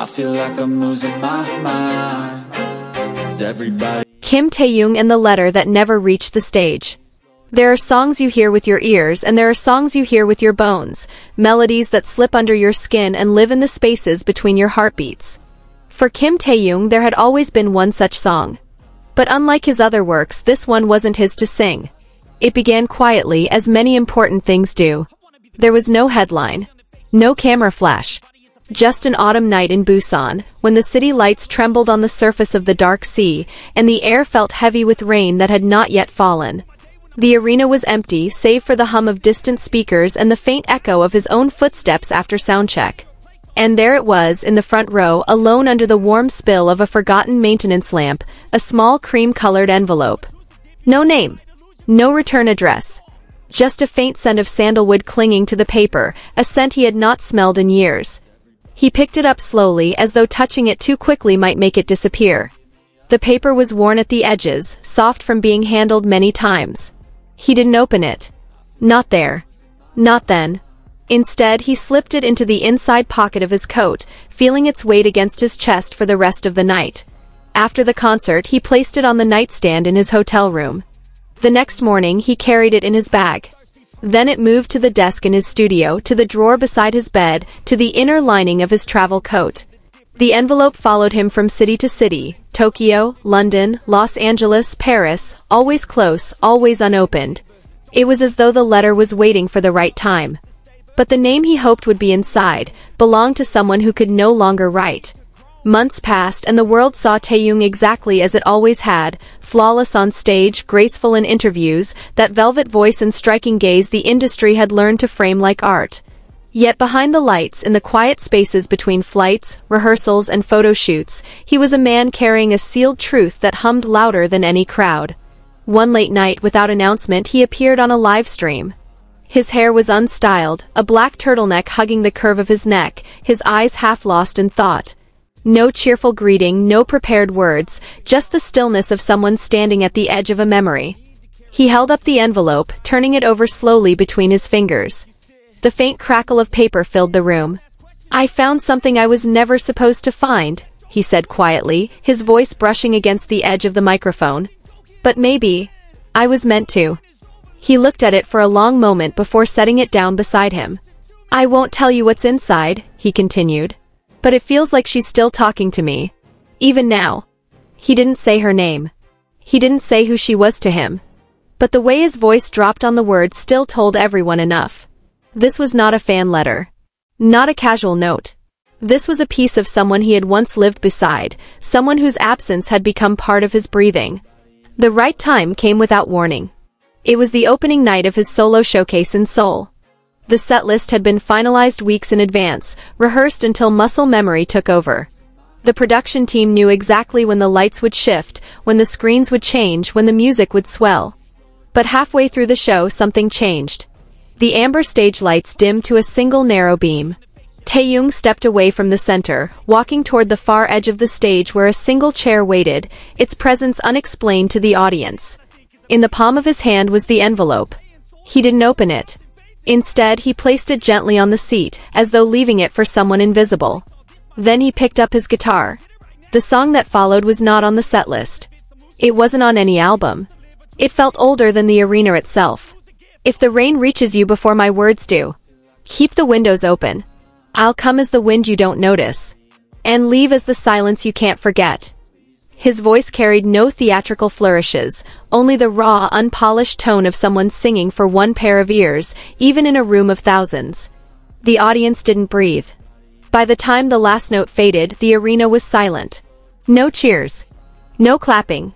feel like I'm losing my mind. Is everybody Kim Taehyung and the letter that never reached the stage. There are songs you hear with your ears and there are songs you hear with your bones, melodies that slip under your skin and live in the spaces between your heartbeats. For Kim Taehyung there had always been one such song. But unlike his other works, this one wasn't his to sing. It began quietly, as many important things do. There was no headline, no camera flash. Just an autumn night in Busan, when the city lights trembled on the surface of the dark sea, and the air felt heavy with rain that had not yet fallen. The arena was empty, save for the hum of distant speakers and the faint echo of his own footsteps after soundcheck. And there it was, in the front row, alone under the warm spill of a forgotten maintenance lamp, a small cream-colored envelope. No name. No return address. Just a faint scent of sandalwood clinging to the paper, a scent he had not smelled in years. He picked it up slowly, as though touching it too quickly might make it disappear. The paper was worn at the edges, soft from being handled many times. He didn't open it. Not there. Not then. Instead, he slipped it into the inside pocket of his coat, feeling its weight against his chest for the rest of the night. After the concert, he placed it on the nightstand in his hotel room. The next morning, he carried it in his bag. Then it moved to the desk in his studio, to the drawer beside his bed, to the inner lining of his travel coat. The envelope followed him from city to city, Tokyo, London, Los Angeles, Paris, always close, always unopened. It was as though the letter was waiting for the right time. But the name he hoped would be inside belonged to someone who could no longer write. Months passed and the world saw Taehyung exactly as it always had, flawless on stage, graceful in interviews, that velvet voice and striking gaze the industry had learned to frame like art. Yet behind the lights, in the quiet spaces between flights, rehearsals and photo shoots, he was a man carrying a sealed truth that hummed louder than any crowd. One late night, without announcement, he appeared on a live stream. His hair was unstyled, a black turtleneck hugging the curve of his neck, his eyes half lost in thought. No cheerful greeting, no prepared words, just the stillness of someone standing at the edge of a memory. He held up the envelope, turning it over slowly between his fingers. The faint crackle of paper filled the room. "I found something I was never supposed to find," he said quietly, his voice brushing against the edge of the microphone. "But maybe I was meant to." He looked at it for a long moment before setting it down beside him. "I won't tell you what's inside," he continued. "But it feels like she's still talking to me. Even now." He didn't say her name. He didn't say who she was to him. But the way his voice dropped on the words still told everyone enough. This was not a fan letter. Not a casual note. This was a piece of someone he had once lived beside, someone whose absence had become part of his breathing. The right time came without warning. It was the opening night of his solo showcase in Seoul. The set list had been finalized weeks in advance, rehearsed until muscle memory took over. The production team knew exactly when the lights would shift, when the screens would change, when the music would swell. But halfway through the show, something changed. The amber stage lights dimmed to a single narrow beam. Taehyung stepped away from the center, walking toward the far edge of the stage where a single chair waited, its presence unexplained to the audience. In the palm of his hand was the envelope. He didn't open it. Instead, he placed it gently on the seat, as though leaving it for someone invisible. Then he picked up his guitar. The song that followed was not on the set list. It wasn't on any album. It felt older than the arena itself. "If the rain reaches you before my words do, keep the windows open. I'll come as the wind you don't notice, and leave as the silence you can't forget." His voice carried no theatrical flourishes, only the raw, unpolished tone of someone singing for one pair of ears, even in a room of thousands. The audience didn't breathe. By the time the last note faded, the arena was silent. No cheers. No clapping.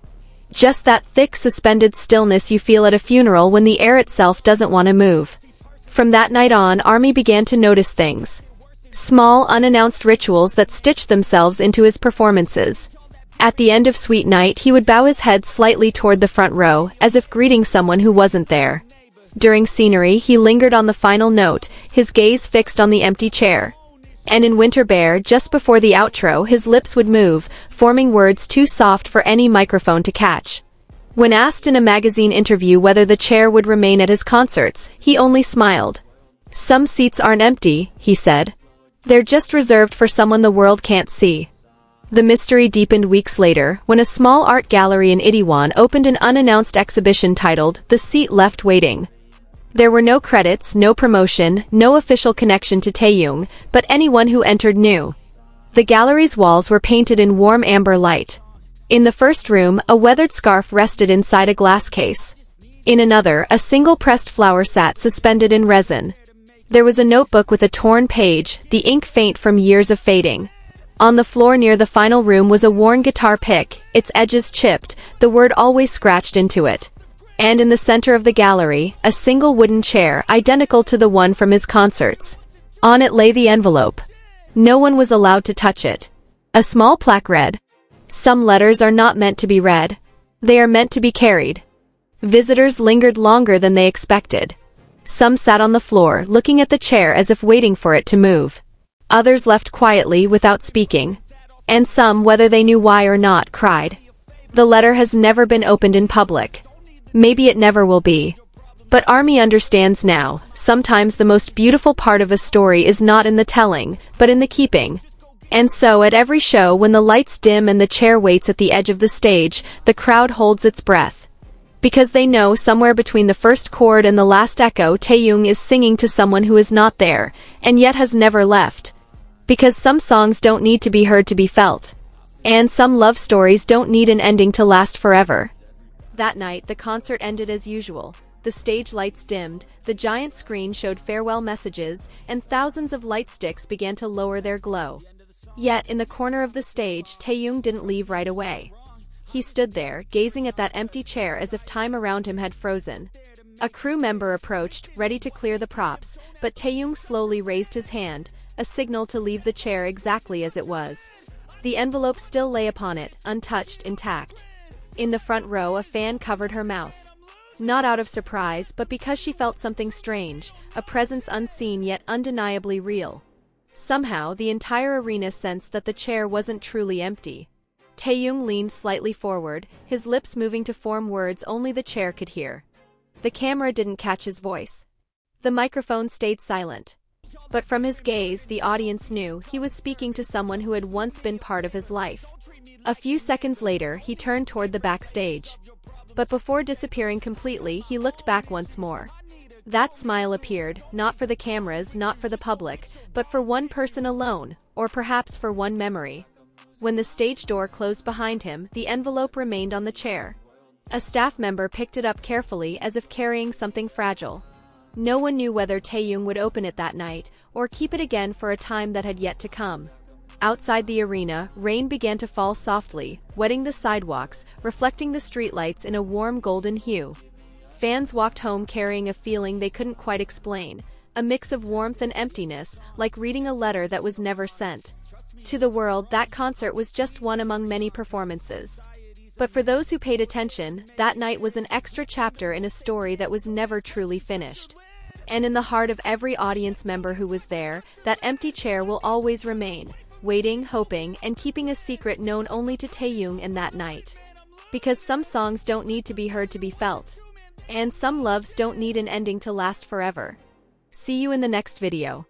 Just that thick, suspended stillness you feel at a funeral when the air itself doesn't want to move. From that night on, ARMY began to notice things. Small, unannounced rituals that stitched themselves into his performances. At the end of Sweet Night, he would bow his head slightly toward the front row, as if greeting someone who wasn't there. During Scenery, he lingered on the final note, his gaze fixed on the empty chair. And in Winter Bear, just before the outro, his lips would move, forming words too soft for any microphone to catch. When asked in a magazine interview whether the chair would remain at his concerts, he only smiled. "Some seats aren't empty," he said. They're just reserved for someone the world can't see. The mystery deepened weeks later, when a small art gallery in Itaewon opened an unannounced exhibition titled The Seat Left Waiting. There were no credits, no promotion, no official connection to Taehyung, but anyone who entered knew. The gallery's walls were painted in warm amber light. In the first room, a weathered scarf rested inside a glass case. In another, a single pressed flower sat suspended in resin. There was a notebook with a torn page, the ink faint from years of fading. On the floor near the final room was a worn guitar pick, its edges chipped, the word always scratched into it. And in the center of the gallery, a single wooden chair, identical to the one from his concerts. On it lay the envelope. No one was allowed to touch it. A small plaque read, "Some letters are not meant to be read. They are meant to be carried." Visitors lingered longer than they expected. Some sat on the floor, looking at the chair as if waiting for it to move. Others left quietly without speaking. And some, whether they knew why or not, cried. The letter has never been opened in public. Maybe it never will be. But ARMY understands now, sometimes the most beautiful part of a story is not in the telling, but in the keeping. And so at every show, when the lights dim and the chair waits at the edge of the stage, the crowd holds its breath. Because they know somewhere between the first chord and the last echo, Taehyung is singing to someone who is not there, and yet has never left. Because some songs don't need to be heard to be felt. And some love stories don't need an ending to last forever. That night, the concert ended as usual. The stage lights dimmed, the giant screen showed farewell messages, and thousands of light sticks began to lower their glow. Yet, in the corner of the stage, Taehyung didn't leave right away. He stood there, gazing at that empty chair as if time around him had frozen. A crew member approached, ready to clear the props, but Taehyung slowly raised his hand, a signal to leave the chair exactly as it was. The envelope still lay upon it, untouched, intact. In the front row, a fan covered her mouth. Not out of surprise, but because she felt something strange, a presence unseen yet undeniably real. Somehow, the entire arena sensed that the chair wasn't truly empty. Taehyung leaned slightly forward, his lips moving to form words only the chair could hear. The camera didn't catch his voice. The microphone stayed silent. But from his gaze, the audience knew he was speaking to someone who had once been part of his life. A few seconds later, he turned toward the backstage. But before disappearing completely, he looked back once more. That smile appeared, not for the cameras, not for the public, but for one person alone, or perhaps for one memory. When the stage door closed behind him, the envelope remained on the chair. A staff member picked it up carefully as if carrying something fragile. No one knew whether Taehyung would open it that night, or keep it again for a time that had yet to come. Outside the arena, rain began to fall softly, wetting the sidewalks, reflecting the streetlights in a warm golden hue. Fans walked home carrying a feeling they couldn't quite explain, a mix of warmth and emptiness, like reading a letter that was never sent. To the world, that concert was just one among many performances. But for those who paid attention, that night was an extra chapter in a story that was never truly finished. And in the heart of every audience member who was there, that empty chair will always remain, waiting, hoping, and keeping a secret known only to Taehyung in that night. Because some songs don't need to be heard to be felt. And some loves don't need an ending to last forever. See you in the next video.